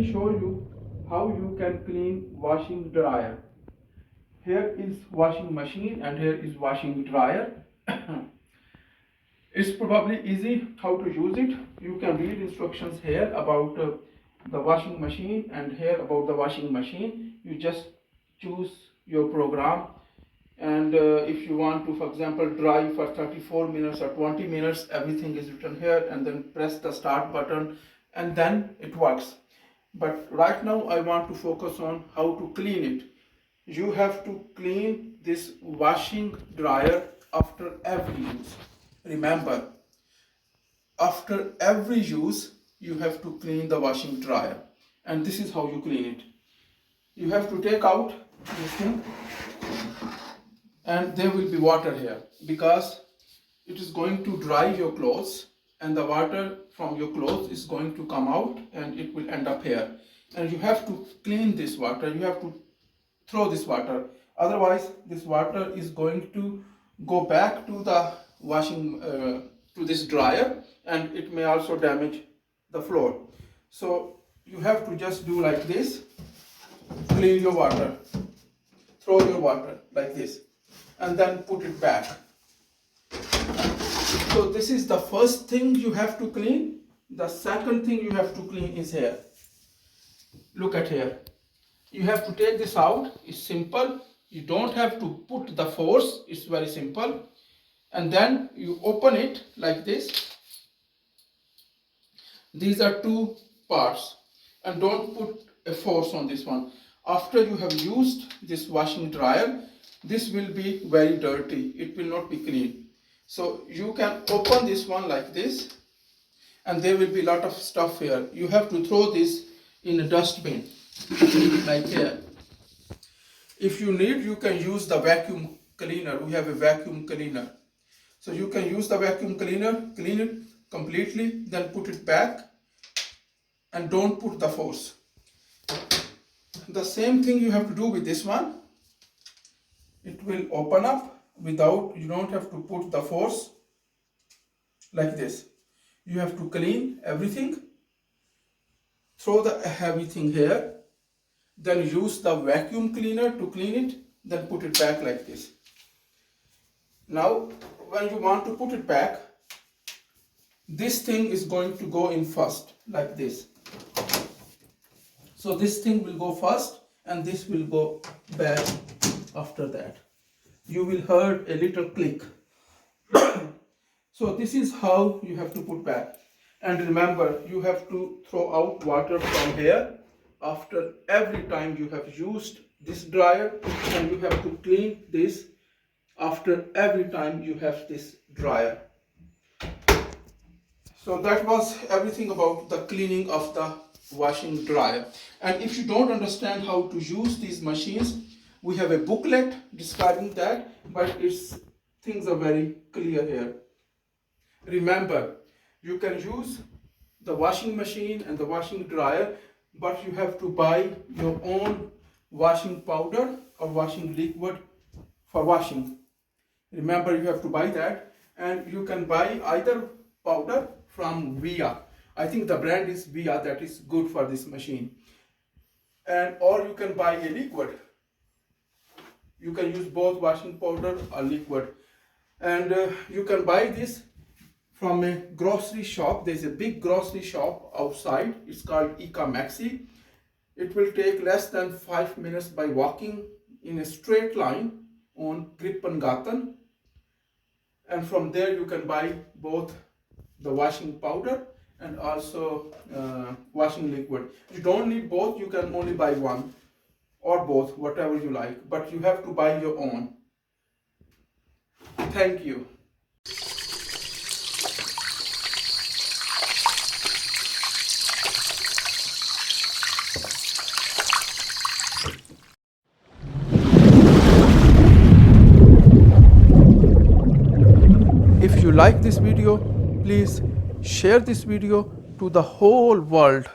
me show you how you can clean washing dryer. Here is washing machine and here is washing dryer. It's probably easy how to use it. You can read instructions here about the washing machine and here about the washing machine. You just choose your program, and if you want to, for example, dry for 34 minutes or 20 minutes, everything is written here, and then press the start button and then it works. But right now I want to focus on how to clean it. You have to clean this washing dryer after every use. Remember, after every use you have to clean the washing dryer, and this is how you clean it. You have to take out this thing, and there will be water here because it is going to dry your clothes, and the water from your clothes is going to come out and it will end up here, and you have to clean this water. You have to throw this water, otherwise this water is going to go back to the washing to this dryer, and it may also damage the floor. So you have to just do like this, clean your water, throw your water like this, and then put it back. So this is the first thing you have to clean. The second thing you have to clean is here. Look at here. You have to take this out. It's simple. You don't have to put the force. It's very simple. And then you open it like this. These are two parts, and don't put a force on this one. After you have used this washing dryer, this will be very dirty. It will not be clean. So you can open this one like this, and there will be a lot of stuff here. You have to throw this in a dustbin like here. If you need, you can use the vacuum cleaner. We have a vacuum cleaner. So you can use the vacuum cleaner, clean it completely, then put it back, and don't put the force. The same thing you have to do with this one. It will open up without, you don't have to put the force like this. You have to clean everything, throw the heavy thing here, then use the vacuum cleaner to clean it, then put it back like this. Now when you want to put it back, this thing is going to go in first like this. So this thing will go first and this will go back after that. You will hear a little click. So this is how you have to put back. And remember, you have to throw out water from here after every time you have used this dryer, and you have to clean this after every time you have this dryer. So that was everything about the cleaning of the washing dryer. And if you don't understand how to use these machines, we have a booklet describing that, but things are very clear here. Remember, you can use the washing machine and the washing dryer, but you have to buy your own washing powder or washing liquid for washing. Remember, you have to buy that, and you can buy either powder from Via. I think the brand is Via, that is good for this machine. And or you can buy a liquid. You can use both washing powder or liquid. And you can buy this from a grocery shop. There's a big grocery shop outside. It's called Maxi. It will take less than 5 minutes by walking in a straight line on Krippengatan. And from there you can buy both the washing powder and also washing liquid. You don't need both, you can only buy one or both, whatever you like, but you have to buy your own. Thank you. If you like this video, please share this video to the whole world.